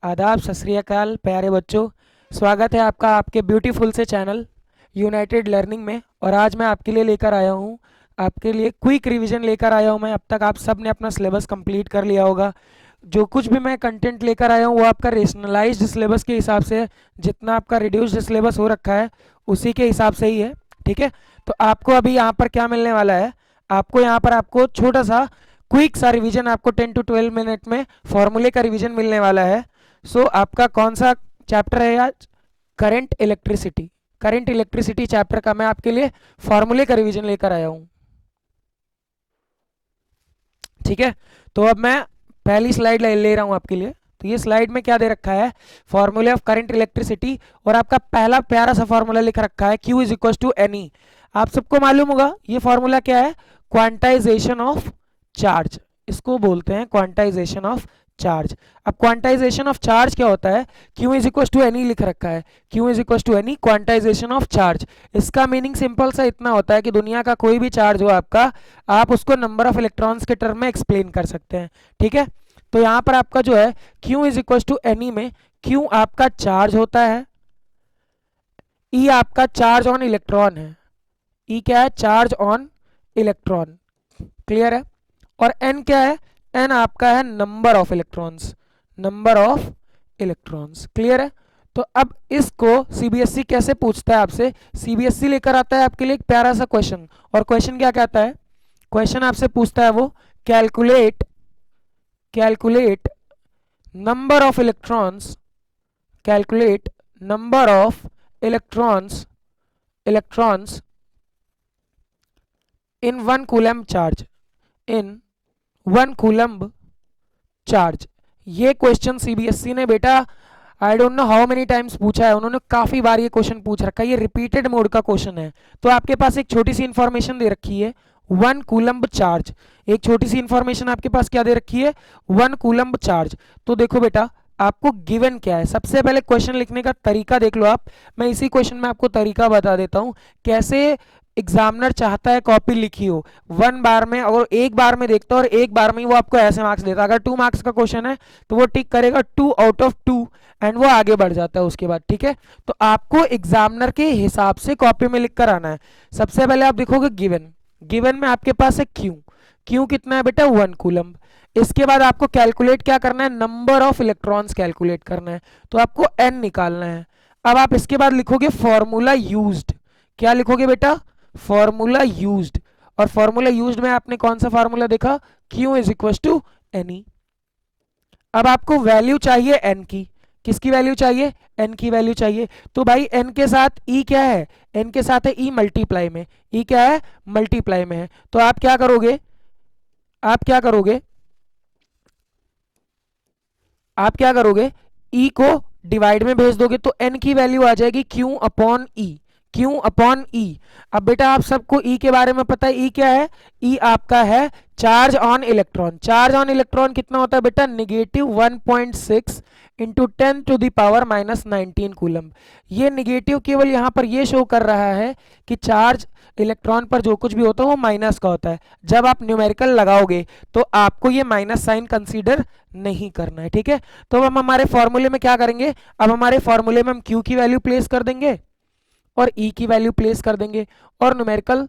आदाब, सत श्री अकाल प्यारे बच्चों। स्वागत है आपका आपके ब्यूटीफुल से चैनल यूनाइटेड लर्निंग में। और आज मैं आपके लिए लेकर आया हूँ, आपके लिए क्विक रिवीजन लेकर आया हूँ मैं। अब तक आप सब ने अपना सिलेबस कंप्लीट कर लिया होगा। जो कुछ भी मैं कंटेंट लेकर आया हूँ वो आपका रेशनलाइज्ड सिलेबस के हिसाब से है। जितना आपका रिड्यूस्ड सिलेबस हो रखा है उसी के हिसाब से ही है, ठीक है। तो आपको अभी यहाँ पर क्या मिलने वाला है, आपको यहाँ पर आपको छोटा सा क्विक सा रिवीजन, आपको 10 to 12 मिनट में फॉर्मूले का रिवीजन मिलने वाला है। आपका कौन सा चैप्टर है आज? Current electricity. Current electricity chapter का मैं आपके लिए फॉर्मूले का रिवीजन लेकर आया हूं, ठीक है। तो अब मैं पहली स्लाइड ले रहा हूं आपके लिए। तो ये स्लाइड में क्या दे रखा है, फॉर्मूले ऑफ करंट इलेक्ट्रिसिटी। और आपका पहला प्यारा सा फॉर्मूला लिख रखा है, Q is equal to n e. आप सबको मालूम होगा ये फॉर्मूला क्या है, क्वांटाइजेशन ऑफ चार्ज। इसको बोलते हैं क्वांटाइजेशन ऑफ चार्ज। अब क्वांटाइजेशन ऑफ चार्ज क्या होता है, Q is equal to n e लिख रखा है। Q is equal to n e quantization of charge. इसका मीनिंग सिंपल सा इतना होता है कि दुनिया का कोई भी चार्ज हो आपका, आप उसको नंबर ऑफ इलेक्ट्रॉन्स के टर्म में एक्सप्लेन कर सकते हैं, ठीक है। तो यहाँ पर आपका जो है Q is equal to n e में Q आपका चार्ज होता है, E आपका चार्ज ऑन इलेक्ट्रॉन है। E क्या है, चार्ज ऑन इलेक्ट्रॉन, क्लियर है। और N क्या है, N आपका है number of electrons, number of electrons, clear है। तो अब इसको सीबीएसई कैसे पूछता है आपसे, सीबीएसई लेकर आता है आपके लिए एक प्यारा सा क्वेश्चन। और क्वेश्चन क्या कहता है, क्वेश्चन आपसे पूछता है वो, calculate calculate number of electrons, calculate number of electrons electrons in 1 coulomb charge, in 1 coulomb charge. ये क्वेश्चन सीबीएसई ने बेटा I don't know how many times पूछा है, उन्होंने काफी बार ये क्वेश्चन पूछ रखा है। ये रिपीटेड मोड का क्वेश्चन है। तो आपके पास एक छोटी सी इंफॉर्मेशन दे रखी है, 1 कूलम चार्ज। एक छोटी सी इंफॉर्मेशन आपके पास क्या दे रखी है, 1 कूलम चार्ज। तो देखो बेटा आपको गिवन क्या है, सबसे पहले क्वेश्चन लिखने का तरीका देख लो आप। मैं इसी क्वेश्चन में आपको तरीका बता देता हूं कैसे एग्जामिनर चाहता है कॉपी लिखी हो। 1 बार में, और 1 बार में देखता है और 1 बार में ही वो आपको ऐसे मार्क्स देता है। अगर 2 मार्क्स का क्वेश्चन है तो वो टिक करेगा 2 आउट ऑफ 2 एंड वो आगे बढ़ जाता है उसके बाद, ठीक है। तो आपको एग्जामिनर के हिसाब से कॉपी में लिख कर आना है। सबसे पहले आप देखोगे गिवन, गिवन में आपके पास है क्यू। क्यू कितना है बेटा, 1 कूलम। इसके बाद आपको कैलकुलेट क्या करना है, नंबर ऑफ इलेक्ट्रॉन्स कैलकुलेट करना है। तो आपको एन निकालना है। अब आप इसके बाद लिखोगे फॉर्मूला यूज्ड। क्या लिखोगे बेटा, फॉर्मूला यूज्ड। और फॉर्मूला यूज्ड में आपने कौन सा फॉर्मूला देखा, Q is equal to n e. अब आपको वैल्यू चाहिए एन की, किसकी वैल्यू चाहिए, एन की वैल्यू चाहिए। तो भाई एन के साथ ई क्या है, एन के साथ है ई मल्टीप्लाई में। ई क्या है, मल्टीप्लाई में है। तो आप क्या करोगे, आप क्या करोगे, आप क्या करोगे, ई को डिवाइड में भेज दोगे तो एन की वैल्यू आ जाएगी क्यू अपॉन ई, क्यू अपॉन ई। अब बेटा आप सबको ई के बारे में पता है, ई क्या है, ई आपका है charge on electron. Charge on electron कितना होता है बेटा, -1.6 इंटू 10⁻⁻19 कूलम। ये निगेटिव केवल यहाँ पर ये शो कर रहा है कि चार्ज इलेक्ट्रॉन पर जो कुछ भी होता है वो माइनस का होता है। जब आप न्यूमेरिकल लगाओगे तो आपको ये माइनस साइन कंसीडर नहीं करना है, ठीक है। तो हम हमारे फॉर्मूले में क्या करेंगे, अब हमारे फॉर्मूले में हम क्यू की वैल्यू प्लेस कर देंगे और ई की वैल्यू प्लेस कर देंगे और न्यूमेरिकल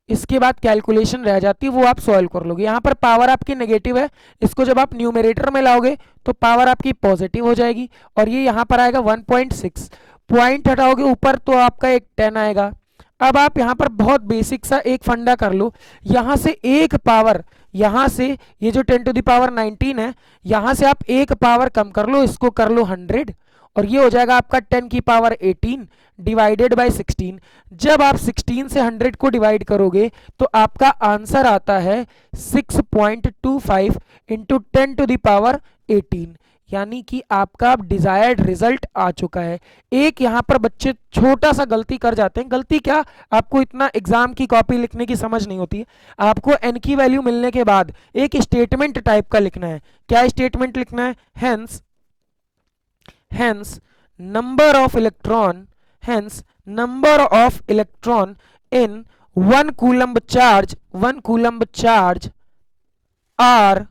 इसके बाद कैलकुलेशन रह जाती है वो आप सॉल्व कर लोगे। यहाँ पर पावर आपकी नेगेटिव है, इसको जब आप न्यूमरेटर में लाओगे तो पावर आपकी पॉजिटिव हो जाएगी और ये यहाँ पर आएगा 1.6। पॉइंट हटाओगे ऊपर तो आपका एक 10 आएगा। अब आप यहाँ पर बहुत बेसिक सा एक फंडा कर लो, यहाँ से एक पावर, यहाँ से ये जो 10⁻19 है, यहाँ से आप एक पावर कम कर लो, इसको कर लो 100 और ये हो जाएगा आपका 10⁻18 डिवाइडेड बाय 16। जब आप 16 से 100 को डिवाइड करोगे तो आपका आंसर आता है 6.25 इंटू 10⁻18, यानी कि आपका डिजायर्ड रिजल्ट आ चुका है। एक यहाँ पर बच्चे छोटा सा गलती कर जाते हैं, गलती क्या, आपको इतना एग्जाम की कॉपी लिखने की समझ नहीं होती है। आपको एन की वैल्यू मिलने के बाद एक स्टेटमेंट टाइप का लिखना है। क्या स्टेटमेंट लिखना है, hence number of electron, hence number of electron in 1 coulomb charge are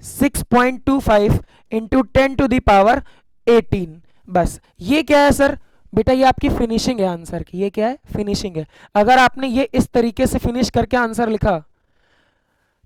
6.25 into 10⁻18। बस ये क्या है सर? बेटा ये आपकी फिनिशिंग है आंसर की। ये क्या है? फिनिशिंग है। अगर आपने ये इस तरीके से फिनिश करके आंसर लिखा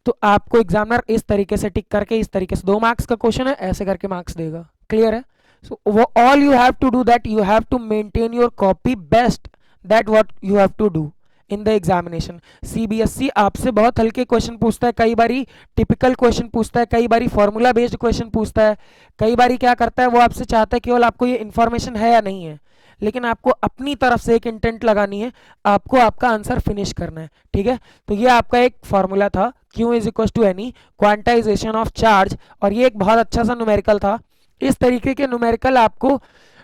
तो आपको एग्जामिनर इस तरीके से टिक करके, इस तरीके से 2 मार्क्स का क्वेश्चन है, ऐसे करके मार्क्स देगा। क्लियर है? सो वो all you have to do that you have to maintain your copy best, that what you have to do in the examination. CBSE आपसे बहुत हल्के क्वेश्चन पूछता है, कई बारी टिपिकल क्वेश्चन पूछता है, कई बारी फॉर्मूला बेस्ड क्वेश्चन पूछता है, कई बारी क्या करता है वो आपसे चाहता है केवल आपको ये इन्फॉर्मेशन है या नहीं है, लेकिन आपको अपनी तरफ से एक इंटेंट लगानी है, आपको आपका आंसर फिनिश करना है। ठीक है? तो ये आपका एक फॉर्मूला था, Q is equal to n e quantization of charge, और ये एक बहुत अच्छा सा न्यूमेरिकल था। इस तरीके के न्यूमेरिकल आपको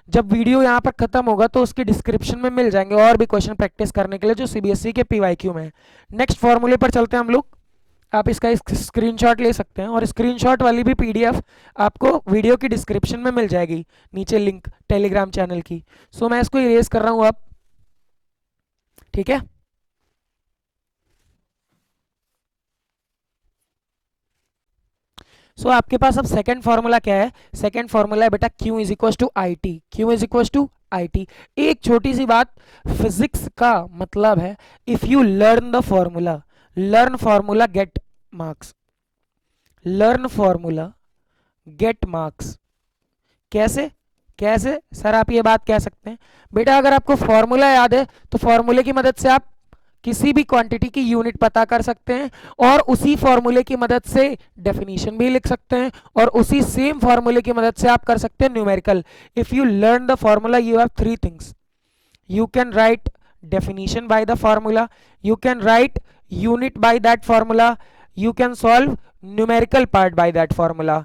जब वीडियो यहाँ पर खत्म होगा तो उसके डिस्क्रिप्शन में मिल जाएंगे और भी क्वेश्चन प्रैक्टिस करने के लिए जो सीबीएसई के पीवाईक्यू में है। नेक्स्ट फॉर्मूले पर चलते हैं हम लोग। आप इसका स्क्रीनशॉट ले सकते हैं, और स्क्रीनशॉट वाली भी पीडीएफ आपको वीडियो की डिस्क्रिप्शन में मिल जाएगी, नीचे लिंक टेलीग्राम चैनल की। सो मैं इसको इरेज कर रहा हूं अब। ठीक है? सो आपके पास अब सेकंड फॉर्मूला क्या है? सेकंड फॉर्मूला है बेटा Q is equal to I t. Q is equal to I t. एक छोटी सी बात, फिजिक्स का मतलब है if you learn the formula, learn formula get marks, learn formula get marks. कैसे? कैसे सर आप ये बात कह सकते हैं? बेटा अगर आपको फॉर्मूला याद है तो फॉर्मूले की मदद से आप किसी भी क्वांटिटी की यूनिट पता कर सकते हैं, और उसी फॉर्मूले की मदद से डेफिनेशन भी लिख सकते हैं, और उसी सेम फॉर्मूले की मदद से आप कर सकते हैं numerical. If you learn the formula you have 3 things, you can write definition by the formula, you can write unit by that formula, you can solve numerical part by that formula.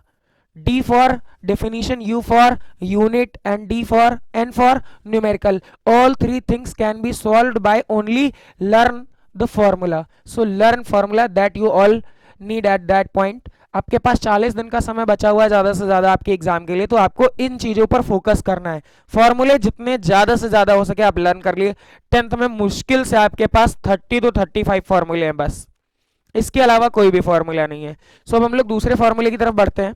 D for definition, U for unit, and D for N for numerical. All 3 things can be solved by only learn the formula. So learn formula that you all need at that point. आपके पास 40 दिन का समय बचा हुआ है ज़्यादा से ज़्यादा आपके एग्जाम के लिए, तो आपको इन चीज़ों पर फोकस करना है। फॉर्मूले जितने ज़्यादा से ज़्यादा हो सके आप लर्न कर लिए। 10th में मुश्किल से आपके पास 30 to 35 फॉर्मूले हैं बस, इसके अलावा कोई भी फॉर्मूला नहीं है। सो अब हम लोग दूसरे फॉर्मूले की तरफ बढ़ते हैं।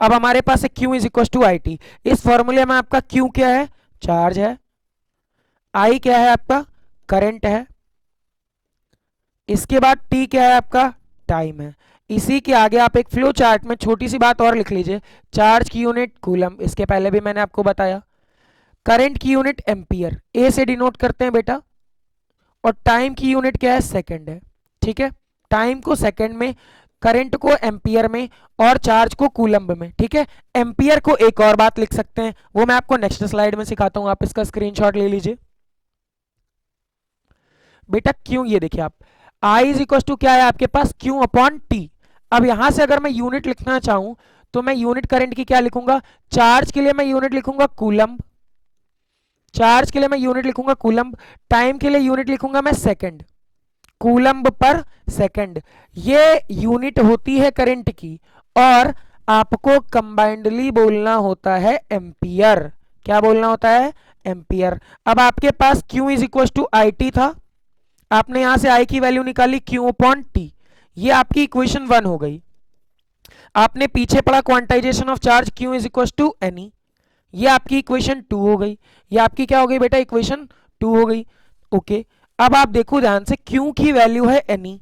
अब हमारे पास है Q is equal to I t. इस फॉर्मूले में आपका Q क्या है? चार्ज है। I क्या है? आपका करंट है। इसके बाद T क्या है? आपका टाइम है। इसी के आगे आप एक फ्लो चार्ट में छोटी सी बात और लिख लीजिए, चार्ज की यूनिट कूलम, इसके पहले भी मैंने आपको बताया। करंट की यूनिट एम्पियर, ए से डिनोट करते हैं बेटा, और टाइम की यूनिट क्या है? सेकंड है। ठीक है? टाइम को सेकंड में, करंट को एम्पियर में, और चार्ज को कूलम्ब में। ठीक है? एम्पियर को एक और बात लिख सकते हैं, वो मैं आपको नेक्स्ट स्लाइड में सिखाता हूं, आप इसका स्क्रीनशॉट ले लीजिए बेटा। क्यों? ये देखिए आप, I इज इक्वल टू क्या है आपके पास? Q upon T. अब यहां से अगर मैं यूनिट लिखना चाहूं तो मैं यूनिट करंट की क्या लिखूंगा? चार्ज के लिए मैं यूनिट लिखूंगा कूलम्ब, चार्ज के लिए मैं यूनिट लिखूंगा कूलम्ब, टाइम के लिए यूनिट लिखूंगा मैं सेकंड, कूलम्ब पर सेकंड। ये यूनिट होती है करंट की, और आपको कंबाइंडली बोलना होता है एम्पियर। क्या बोलना होता है? एम्पियर। अब आपके पास Q is equal to I t था, आपने यहां से I की वैल्यू निकाली Q अपॉन टी, ये आपकी इक्वेशन 1 हो गई। आपने पीछे पढ़ा quantization of charge Q is equal to n e, ये आपकी इक्वेशन 2 हो गई। ये आपकी क्या हो गई बेटा? इक्वेशन 2 हो गई। ओके, अब आप देखो ध्यान से, Q की वैल्यू है एनी,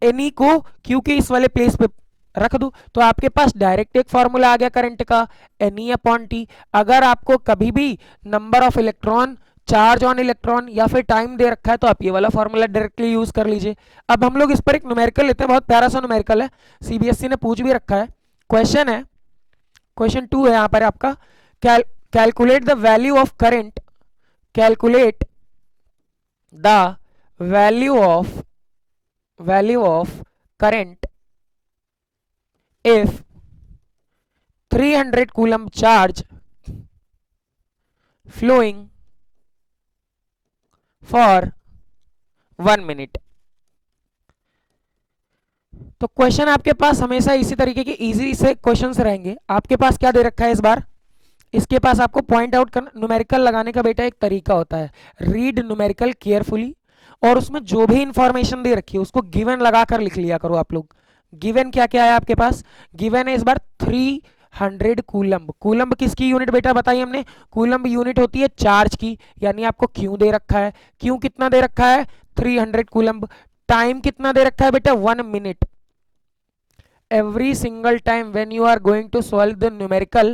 एनी को Q के इस वाले प्लेस पे रख दो तो आपके पास डायरेक्ट एक फॉर्मूला आ गया करंट का, एनी अपॉन टी। अगर आपको कभी भी number of electron, charge on electron या फिर टाइम दे रखा है तो आप ये वाला फॉर्मूला डायरेक्टली यूज कर लीजिए। अब हम लोग इस पर एक न्यूमेरिकल लेते हैं, बहुत प्यारा सा न्यूमेरिकल है, सीबीएसई ने पूछ भी रखा है। क्वेश्चन है, क्वेश्चन 2 है यहाँ पर आपका, calculate the value of current, calculate the value of current if 300 coulomb charge flowing for 1 minute। तो क्वेश्चन आपके पास हमेशा इसी तरीके के इजी से क्वेश्चंस रहेंगे। आपके पास क्या दे रखा है इस बार? इसके पास आपको पॉइंट आउट करना, न्यूमेरिकल लगाने का बेटा एक तरीका होता है, रीड न्यूमेरिकल केयरफुली, और उसमें जो भी इंफॉर्मेशन दे रखी है उसको गिवन लगाकर लिख लिया करो आप लोग। गिवन क्या क्या है आपके पास, गिवन है इस बार 300 कूलम्ब। कूलम्ब किसकी यूनिट बेटा बताई हमने, कूलम्ब यूनिट होती है चार्ज की, यानी आपको क्यू दे रखा है, क्यू कितना दे रखा है 300 कूलम्ब। टाइम कितना दे रखा है बेटा 1 minute. every single time when you are going to solve the numerical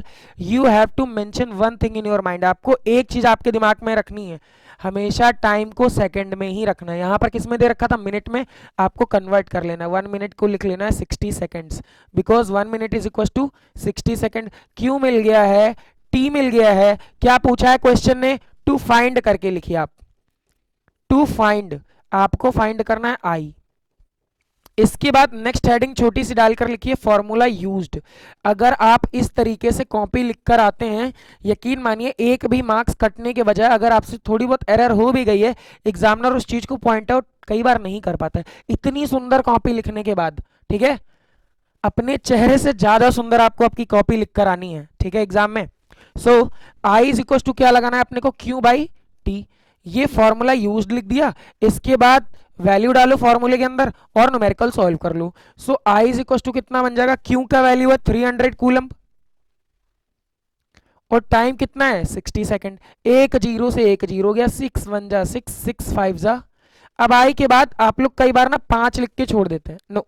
you have to mention one thing in your mind। आपको एक चीज आपके दिमाग में रखनी है, हमेशा टाइम को सेकंड में ही रखना है। यहां पर किस में दे रखा था मिनट में, आपको कन्वर्ट कर लेना है, 1 मिनट को लिख लेना है 60 seconds, because 1 minute is equal to 60 second. क्यू मिल गया है, टी मिल गया है, क्या पूछा है क्वेश्चन ने, टू फाइंड करके लिखिए आप, टू फाइंड, आपको फाइंड करना है आई। इसके बाद नेक्स्ट हेडिंग छोटी सी डालकर लिखिए फॉर्मूला यूज्ड। अगर आप इस तरीके से कॉपी लिखकर आते हैं, यकीन मानिए एक भी मार्क्स कटने के बजाय अगर आपसे थोड़ी बहुत एरर हो भी गई है, एग्जामिनर उस चीज को पॉइंट आउट कई बार नहीं कर पाता है, इतनी सुंदर कॉपी लिखने के बाद। ठीक है, अपने चेहरे से ज्यादा सुंदर आपको आपकी कॉपी लिखकर आनी है, ठीक है, एग्जाम में। सो आई इज इक्वल टू क्या लगाना है अपने को, क्यू बाई टी। ये फॉर्मूला यूज्ड लिख दिया, इसके बाद वैल्यू डालो फॉर्मूले के अंदर और न्यूमेरिकल सॉल्व कर लो। सो आई इज इक्वल टू कितना बन जाएगा, क्यू का वैल्यू है 300 कूलम्ब और टाइम कितना है 60 सेकंड। एक जीरो से एक जीरो गया, 6 1 जा 6 6 5 जा। अब आई के बाद आप लोग कई बार ना 5 लिख के छोड़ देते हैं, no,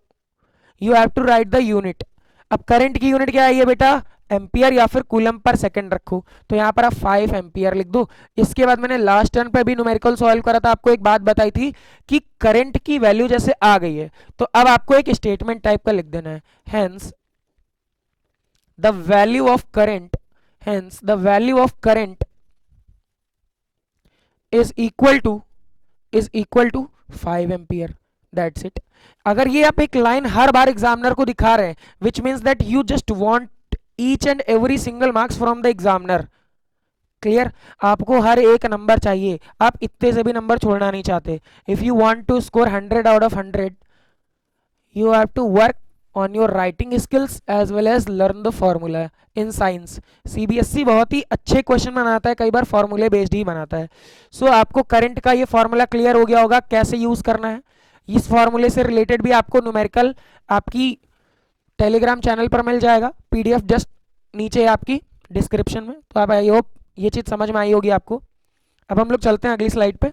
you have to write the unit. अब करंट की यूनिट क्या आई है बेटा, एम्पियर या फिर कूलम पर सेकंड रखो, तो यहाँ पर आप 5 एम्पियर लिख दो। इसके बाद मैंने लास्ट टर्न पे भी न्यूमेरिकल सॉल्व करा था, आपको एक बात बताई थी कि करंट की वैल्यू जैसे आ गई है तो अब आपको एक स्टेटमेंट टाइप का लिख देना है, hence the value of current, hence the value of current is equal to 5 ampere, that's it. अगर ये आप एक लाइन हर बार एग्जामिनर को दिखा रहे हैं, which means that you just want each and every single marks from the examiner, clear. आपको हर एक नंबर चाहिए, आप इतने से भी नंबर छोड़ना नहीं चाहते। If you want to score 100 out of 100 you have to work on your writing skills as well as learn the formula in science. CBSE बहुत ही अच्छे क्वेश्चन बनाता है, कई बार फॉर्मूले बेस्ड ही बनाता है। सो आपको करंट का ये फॉर्मूला क्लियर हो गया होगा कैसे यूज करना है। इस फॉर्मूले से रिलेटेड भी आपको न्यूमेरिकल आपकी टेलीग्राम चैनल पर मिल जाएगा, पीडीएफ जस्ट नीचे है आपकी डिस्क्रिप्शन में। तो आप आई होप ये चीज समझ में आई होगी आपको। अब हम लोग चलते हैं अगली स्लाइड पे।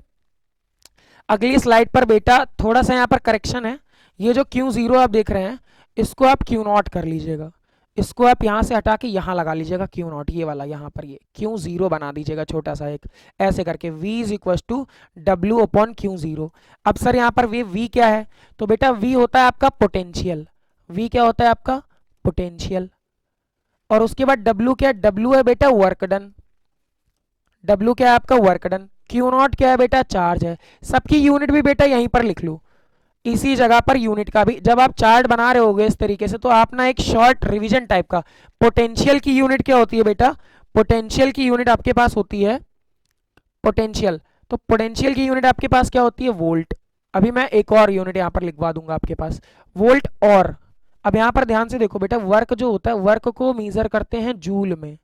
अगली स्लाइड पर बेटा थोड़ा सा यहाँ पर करेक्शन है, ये जो Q0 आप देख रहे हैं इसको आप Q0 कर लीजिएगा, इसको आप यहाँ से हटा के यहाँ लगा लीजिएगा Q0, ये वाला यहाँ पर ये Q0 बना दीजिएगा छोटा सा एक, ऐसे करके V is equal to W upon Q0। अब सर यहाँ पर V क्या है, तो बेटा V होता है आपका पोटेंशियल, V क्या होता है आपका पोटेंशियल, और उसके बाद W क्या है, W है बेटा वर्क डन, W क्या है आपका वर्क डन, Q0 क्या है बेटा चार्ज है। सबकी यूनिट भी बेटा यहीं पर लिख लो, इसी जगह पर यूनिट का भी। जब आप चार्ट बना रहे होगे इस तरीके से तो आप ना एक शॉर्ट रिवीजन टाइप का, पोटेंशियल की यूनिट क्या होती है बेटा, पोटेंशियल की यूनिट आपके पास होती है पोटेंशियल, तो पोटेंशियल की यूनिट आपके पास क्या होती है वोल्ट। अभी मैं एक और यूनिट यहाँ पर लिखवा दूंगा आपके पास, वोल्ट। और अब यहाँ पर ध्यान से देखो बेटा, वर्क जो होता है वर्क को मेजर करते हैं जूल में,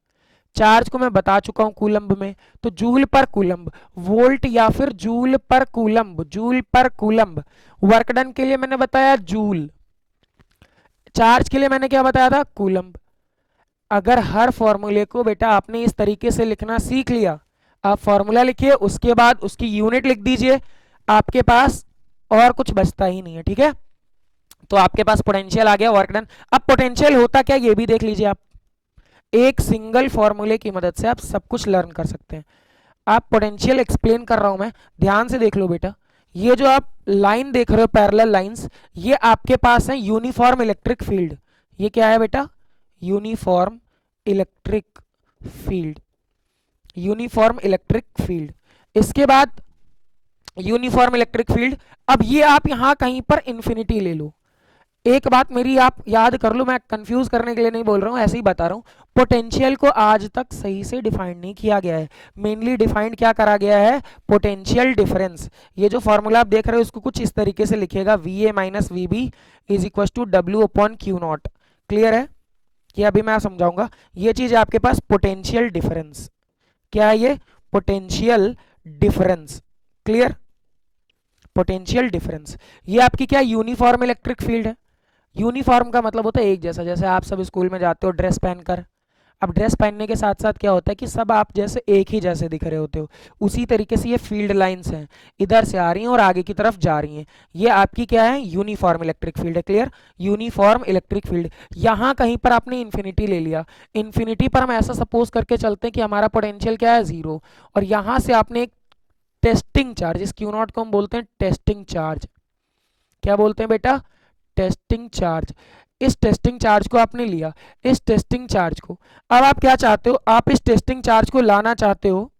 चार्ज को मैं बता चुका हूं कूलम्ब में, तो जूल पर कूलम्ब, वोल्ट या फिर जूल पर कूलम्ब, जूल पर कूलम्ब। वर्क डन के लिए मैंने बताया जूल, चार्ज के लिए मैंने क्या बताया था कूलम्ब। अगर हर फॉर्मूले को बेटा आपने इस तरीके से लिखना सीख लिया, आप फॉर्मूला लिखिए उसके बाद उसकी यूनिट लिख दीजिए, आपके पास और कुछ बचता ही नहीं है, ठीक है। तो आपके पास पोटेंशियल आ गया, वर्क डन। अब पोटेंशियल होता क्या ये भी देख लीजिए आप, एक सिंगल फॉर्मूले की मदद से आप सब कुछ लर्न कर सकते हैं। आप पोटेंशियल एक्सप्लेन कर रहा हूं मैं, ध्यान से देख लो बेटा। ये जो आप लाइन देख रहे हो पैरेलल लाइंस, ये आपके पास है यूनिफॉर्म इलेक्ट्रिक फील्ड। ये क्या है बेटा, uniform electric field, uniform electric field. इसके बाद यूनिफॉर्म इलेक्ट्रिक फील्ड, अब ये आप यहां कहीं पर इंफिनिटी ले लो। एक बात मेरी आप याद कर लो, मैं कंफ्यूज करने के लिए नहीं बोल रहा हूं, ऐसे ही बता रहा हूं। पोटेंशियल को आज तक सही से डिफाइन नहीं किया गया है, मेनली डिफाइन क्या करा गया है, पोटेंशियल डिफरेंस। ये जो फॉर्मूला आप देख रहे हो इसको कुछ इस तरीके से लिखेगा, V A minus V B is equal to W upon Q naught. Clear है, ये अभी मैं समझाऊंगा। ये चीज है आपके पास पोटेंशियल डिफरेंस, क्या है ये potential difference, clear, potential difference. ये आपकी क्या यूनिफॉर्म इलेक्ट्रिक फील्ड है, यूनिफॉर्म का मतलब होता है एक जैसा, जैसे आप सब स्कूल में जाते हो ड्रेस पहनकर, अब ड्रेस पहनने के साथ साथ क्या होता है कि सब आप जैसे एक ही जैसे दिख रहे होते हो, उसी तरीके से ये फील्ड लाइंस हैं, इधर से आ रही हैं और आगे की तरफ जा रही हैं, ये आपकी क्या है, यूनिफॉर्म इलेक्ट्रिक फील्ड है। Clear, uniform electric field. यहाँ कहीं पर आपने इन्फिनिटी ले लिया, इन्फिनिटी पर हम ऐसा सपोज करके चलते हैं कि हमारा पोटेंशियल क्या है, जीरो, और यहाँ से आपने एक टेस्टिंग चार्ज, इस क्यू नॉट को हम बोलते हैं टेस्टिंग चार्ज। क्या बोलते हैं बेटा, टेस्टिंग चार्ज। इस टेस्टिंग चार्ज को आपने लिया, इस टेस्टिंग चार्ज को, अब आप क्या चाहते हो, आप इस टेस्टिंग चार्ज को लाना चाहते हो,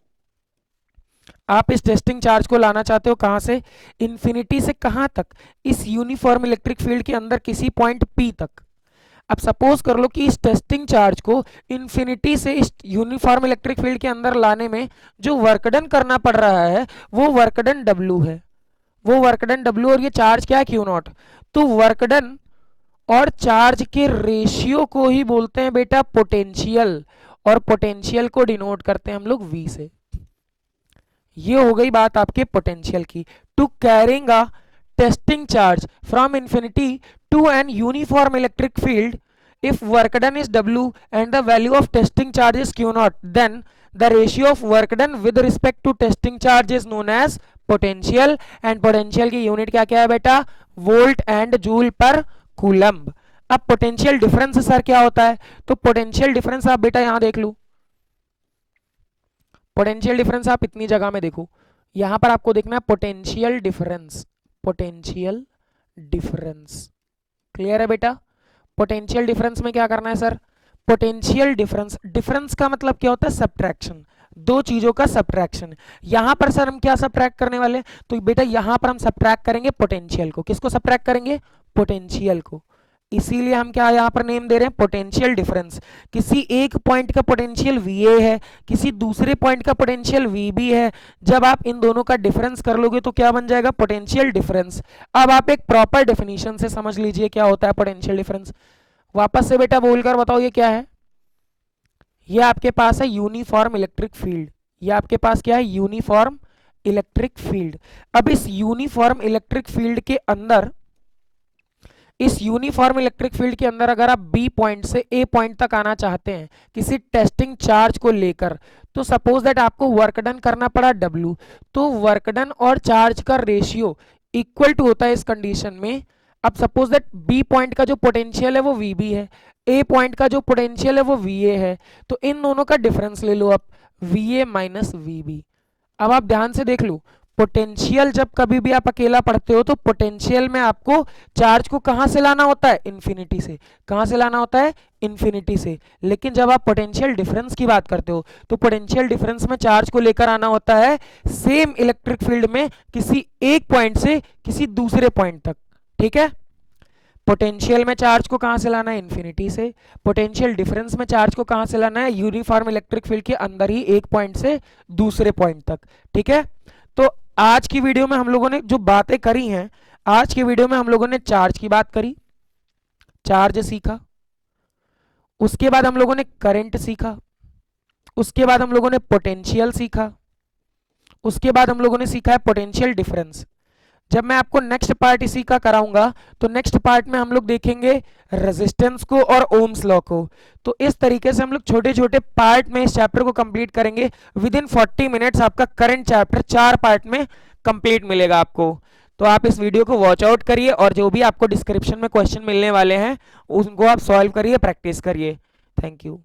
आप इस टेस्टिंग चार्ज को लाना चाहते हो कहां से, इंफिनिटी से कहां तक, इस यूनिफॉर्म इलेक्ट्रिक फील्ड के अंदर किसी पॉइंट P तक। अब सपोज कर लो कि इस टेस्टिंग चार्ज को इंफिनिटी से इस यूनिफॉर्म इलेक्ट्रिक फील्ड के अंदर लाने में जो वर्क डन करना पड़ रहा है वो वर्क डन W है, वो वर्क डन W, और ये चार्ज क्या है, क्यू नॉट। तो वर्क डन और चार्ज के रेशियो को ही बोलते हैं बेटा पोटेंशियल, और पोटेंशियल को डिनोट करते हैं हम लोग V से। ये हो गई बात आपके पोटेंशियल की। To carrying a testing charge from infinity to an uniform electric field, if work done is W and the value of testing charge is Q naught, then the ratio of work done with respect to testing charge is known as potential, and potential की unit क्या क्या है बेटा, volt and joule पर coulomb. अब potential difference sir क्या होता है, तो पोटेंशियल डिफरेंस आप बेटा यहां देख लो, पोटेंशियल डिफरेंस आप इतनी जगह में देखो, यहां पर आपको देखना है potential difference, potential difference. Clear है बेटा, पोटेंशियल डिफरेंस में क्या करना है सर, पोटेंशियल डिफरेंस, डिफरेंस का मतलब क्या होता है, सब्ट्रैक्शन, दो चीजों का सब्ट्रैक्शन। यहां पर सर हम क्या सब्ट्रैक्ट करने वाले, तो बेटा यहां पर हम सब्ट्रैक्ट करेंगे पोटेंशियल को, किसको सब्ट्रैक्ट करेंगे, पोटेंशियल को, इसीलिए हम क्या यहां पर नेम दे रहे हैं पोटेंशियल डिफरेंस। किसी एक पॉइंट का पोटेंशियल VA है, किसी दूसरे पॉइंट का पोटेंशियल VB है, जब आप इन दोनों का डिफरेंस कर लोगे तो क्या बन जाएगा, पोटेंशियल डिफरेंस। अब आप एक प्रॉपर डेफिनेशन से समझ लीजिए क्या होता है पोटेंशियल डिफरेंस। वापस से बेटा बोलकर बताओ ये क्या है, ये आपके पास है यूनिफॉर्म इलेक्ट्रिक फील्ड, ये आपके पास क्या है, यूनिफॉर्म इलेक्ट्रिक फील्ड। अब इस यूनिफॉर्म इलेक्ट्रिक फील्ड के अंदर, इस यूनिफॉर्म इलेक्ट्रिक फील्ड के अंदर अगर आप B पॉइंट से A पॉइंट तक आना चाहते हैं किसी टेस्टिंग चार्ज को लेकर, तो सपोज दैट आपको वर्क डन करना पड़ा W, तो वर्क डन और चार्ज का रेशियो इक्वल टू होता है इस कंडीशन में। अब सपोज दैट B पॉइंट का जो पोटेंशियल है वो VB है, A पॉइंट का जो पोटेंशियल है वो VA है, तो इन दोनों का डिफरेंस ले लो आप, VA माइनस VB। अब आप ध्यान से देख लो, पोटेंशियल जब कभी भी आप अकेला पढ़ते हो तो पोटेंशियल में आपको चार्ज को कहां से लाना होता है, इंफिनिटी से, कहां से लाना होता है, इंफिनिटी से। लेकिन जब आप पोटेंशियल डिफरेंस की बात करते हो तो पोटेंशियल डिफरेंस में चार्ज को लेकर आना होता है सेम इलेक्ट्रिक फील्ड में किसी एक पॉइंट से किसी दूसरे पॉइंट तक। ठीक है, पोटेंशियल में चार्ज को कहां से लाना है, इंफिनिटी से, पोटेंशियल डिफरेंस में चार्ज को कहां से लाना है, यूनिफॉर्म इलेक्ट्रिक फील्ड के अंदर ही एक पॉइंट से दूसरे पॉइंट तक। ठीक है, तो आज की वीडियो में हम लोगों ने जो बातें करी हैं, आज की वीडियो में हम लोगों ने चार्ज की बात करी, चार्ज सीखा, उसके बाद हम लोगों ने करंट सीखा, उसके बाद हम लोगों ने पोटेंशियल सीखा, उसके बाद हम लोगों ने सीखा है पोटेंशियल डिफरेंस। जब मैं आपको नेक्स्ट पार्ट इसी का कराऊंगा तो नेक्स्ट पार्ट में हम लोग देखेंगे रेजिस्टेंस को और ओम्स लॉ को। तो इस तरीके से हम लोग छोटे छोटे पार्ट में इस चैप्टर को कंप्लीट करेंगे। विद इन 40 मिनट्स आपका करंट चैप्टर 4 पार्ट में कंप्लीट मिलेगा आपको। तो आप इस वीडियो को वॉच आउट करिए और जो भी आपको डिस्क्रिप्शन में क्वेश्चन मिलने वाले हैं उनको आप सॉल्व करिए, प्रैक्टिस करिए। Thank you.